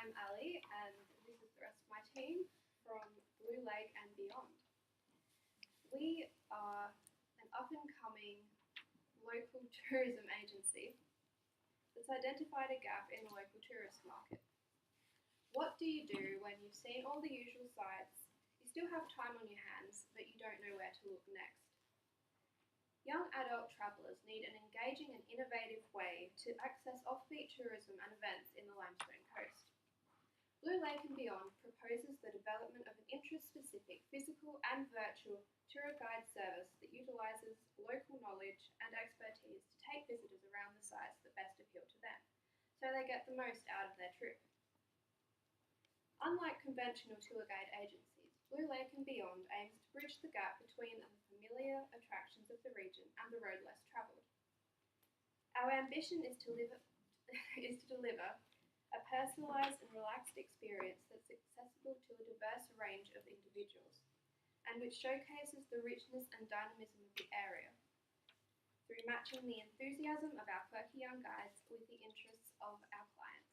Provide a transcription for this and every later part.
I'm Ali, and this is the rest of my team from Blue Lake and beyond. We are an up-and-coming local tourism agency that's identified a gap in the local tourist market. What do you do when you've seen all the usual sites, you still have time on your hands, but you don't know where to look next? Young adult travellers need an engaging and innovative way to access offbeat tourism and events in the Limestone Coast. Blue Lake and Beyond proposes the development of an interest-specific physical and virtual tour guide service that utilises local knowledge and expertise to take visitors around the sites that best appeal to them, so they get the most out of their trip. Unlike conventional tour guide agencies, Blue Lake and Beyond aims to bridge the gap between the familiar attractions of the region and the road less travelled. Our ambition is to deliver a personalised and relaxed experience that's accessible to a diverse range of individuals and which showcases the richness and dynamism of the area through matching the enthusiasm of our quirky young guides with the interests of our clients.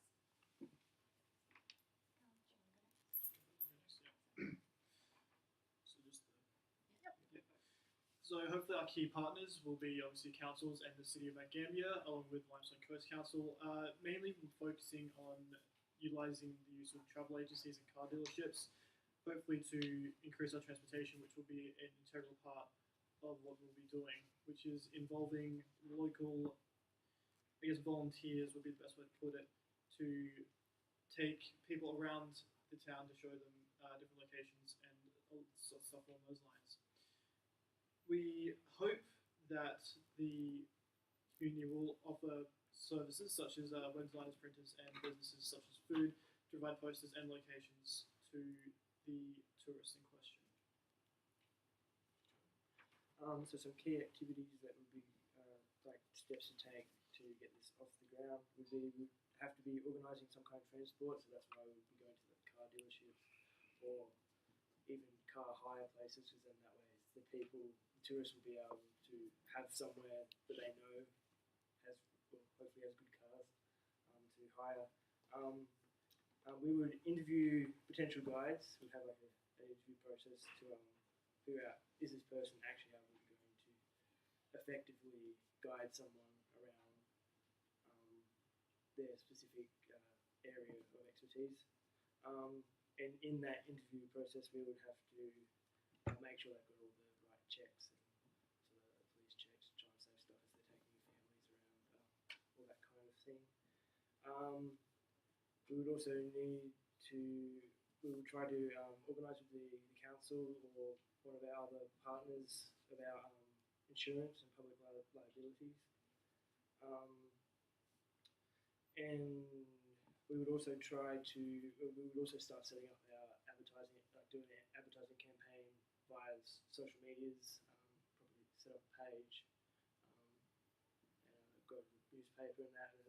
So hopefully our key partners will be obviously councils and the City of Mount Gambier, along with Limestone Coast Council. Mainly focusing on utilising the use of travel agencies and car dealerships, hopefully to increase our transportation, which will be an integral part of what we'll be doing, which is involving local, volunteers would be the best way to put it, to take people around the town to show them different locations and all sorts of stuff along those lines. We hope that the community will offer services such as web designers, printers, and businesses such as food to provide posters and locations to the tourists in question. So some key activities that would be like steps to take to get this off the ground would be we have to be organising some kind of transport, so that's why we would be going to the car dealerships or even car hire places, because then that way the tourists will be able to have somewhere that they know hopefully has good cars to hire. We would interview potential guides. We'd have like an interview process to figure out, is this person actually going to effectively guide someone around their specific area of expertise. And in that interview process, we would have to make sure they've got all the right checks, and so the police checks, try and save stuff as they're taking your families around, all that kind of thing. We would also need to, we would try to organise with the council or one of our other partners about insurance and public liabilities. And we would also start setting up our advertising, doing an advertising campaign via social medias, probably set up a page, and go to the newspaper and that, and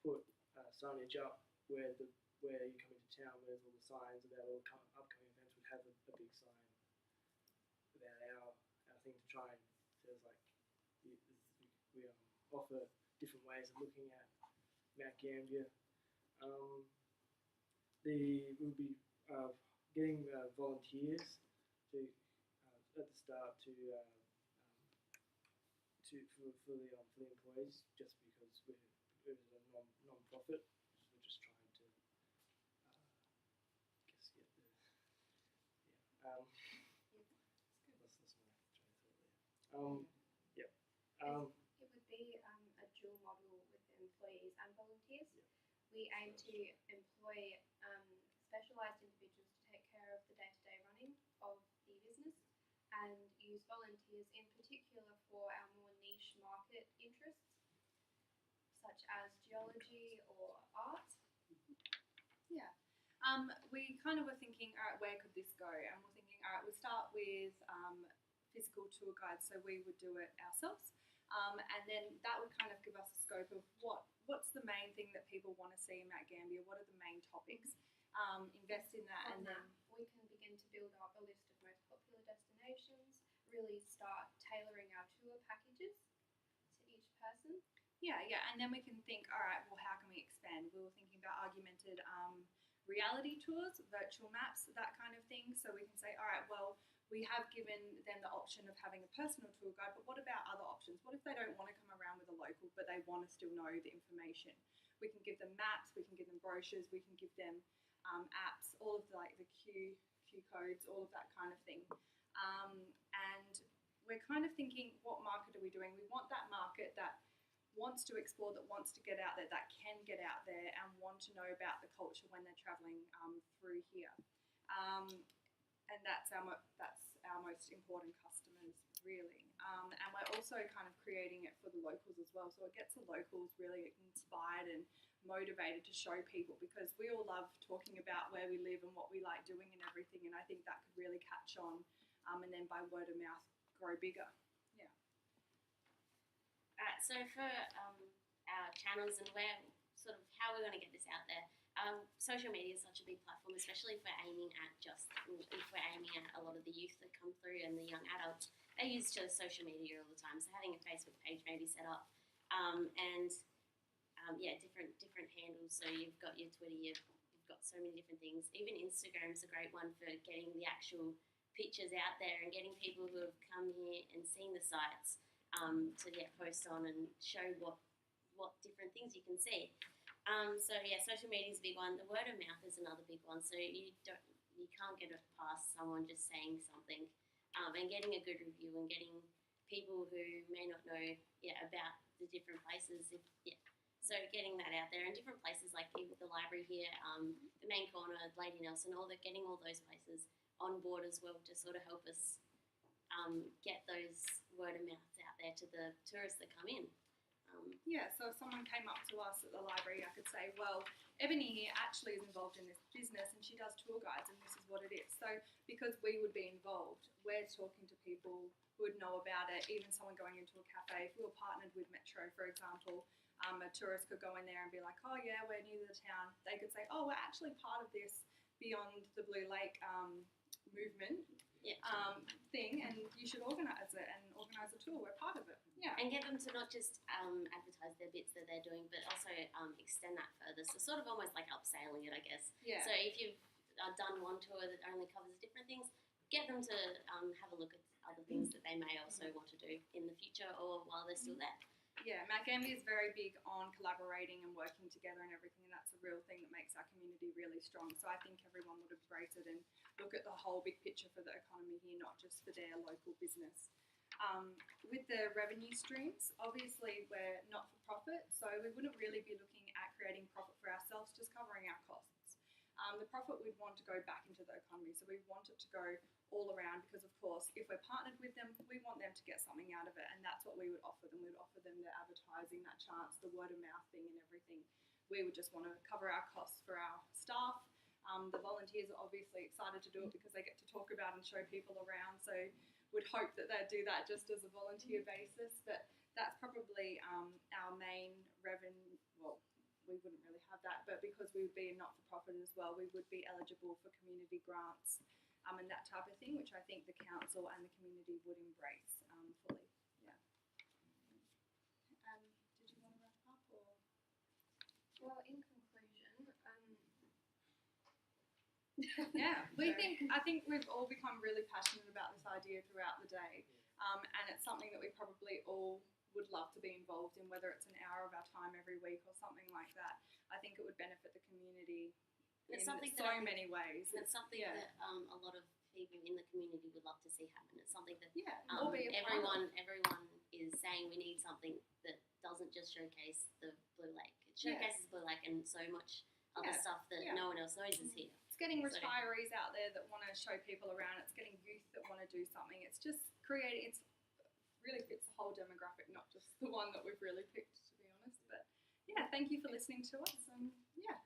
put signage up where you come into town, where there's all the signs about all the upcoming events. Would have a big sign about our thing to try and says like we offer different ways of looking at Mount Gambier. We will be getting volunteers to at the start for the employees, just because we're a non-profit, so we're just trying to get the It would be a dual model with employees and volunteers. Yeah. We aim to employ specialised individuals to take care of the day-to-day running of the business and use volunteers in particular for our more niche market interests, such as geology or art. Yeah. We kind of were thinking, all right, where could this go? And we're thinking, all right, we'll start with physical tour guides, so we would do it ourselves. And then that would kind of give us a scope of what's the main thing that people want to see in Mount Gambier, what are the main topics, invest in that, and then we can begin to build up a list of most popular destinations, really start tailoring our tour packages to each person. Yeah, and then we can think, all right, well, how can we expand? We were thinking about augmented reality tours, virtual maps, that kind of thing. So we can say, all right, well, we have given them the option of having a personal tour guide, but what about other options? What if they don't want to come around with a local, but they want to still know the information? We can give them maps, we can give them brochures, we can give them apps, all of the Q codes, all of that kind of thing. And we're kind of thinking, what market are we doing? We want that market that wants to explore, that wants to get out there, that can get out there and want to know about the culture when they're travelling through here. And that's our most important customers, really. And we're also kind of creating it for the locals as well. So it gets the locals really inspired and motivated to show people, because we all love talking about where we live and what we like doing and everything. And I think that could really catch on, and then by word of mouth grow bigger. Yeah. Alright, so for our channels and how we're going to get this out there, social media is such a big platform, especially if we're aiming at a lot of the youth that come through and the young adults. They use social media all the time, so having a Facebook page maybe set up, different handles. So you've got your Twitter, you've got so many different things. Even Instagram's a great one for getting the actual pictures out there and getting people who have come here and seen the sites to post on and show what different things you can see. Social media is a big one. The word of mouth is another big one. So you can't get it past someone just saying something, and getting a good review and getting people who may not know about the different places. So getting that out there, and different places like here with the library here, the main corner, Lady Nelson, getting all those places on board as well to sort of help us get those word of mouths out there to the tourists that come in. So if someone came up to us at the library, I could say, well, Ebony here actually is involved in this business and she does tour guides and this is what it is. So because we would be involved, we're talking to people who would know about it, even someone going into a cafe. If we were partnered with Metro, for example, a tourist could go in there and be like, oh yeah, we're near the town. They could say, oh, we're actually part of this Beyond the Blue Lake movement thing, and you should organise it and organise a tour. We're part of it. Yeah. And get them to not just advertise their bits that they're doing, but also extend that further. So sort of almost like upselling it, I guess. Yeah. So if you've done one tour that only covers different things, get them to have a look at other things that they may also want to do in the future or while they're still there. Yeah, Mount Gambier is very big on collaborating and working together and everything, and that's a real thing that makes our community really strong. So I think everyone would embrace it and look at the whole big picture for the economy here, not just for their local business. With the revenue streams, obviously we're not-for-profit, so we wouldn't really be looking at creating profit for ourselves, just covering our costs. The profit we'd want to go back into the economy, so we want it to go all around, because of course if we're partnered with them, we want them to get something out of it, and that's what we would offer them. We would offer them the advertising, that chance, the word of mouth thing and everything. We would just want to cover our costs for our staff. The volunteers are obviously excited to do it because they get to talk about and show people around, so we'd hope that they'd do that just as a volunteer basis, but that's probably our main revenue. Well, we wouldn't really have that, but because we would be a not-for-profit as well, we would be eligible for community grants and that type of thing, which I think the council and the community would embrace fully. Yeah. Did you want to wrap up, or? Well, in conclusion, I think we've all become really passionate about this idea throughout the day, and it's something that we probably all would love to be involved in, whether it's an hour of our time every week or something like that. I think it would benefit the community in so many ways. And it's something that a lot of people in the community would love to see happen. It's something that everyone is saying we need something that doesn't just showcase the Blue Lake. It showcases Blue Lake and so much other stuff that no one else knows is here. It's getting retirees out there that want to show people around. It's getting youth that want to do something. It's just creating. It's really fits the whole demographic, not just the one that we've really picked, to be honest. But yeah, thank you for listening to us, and yeah.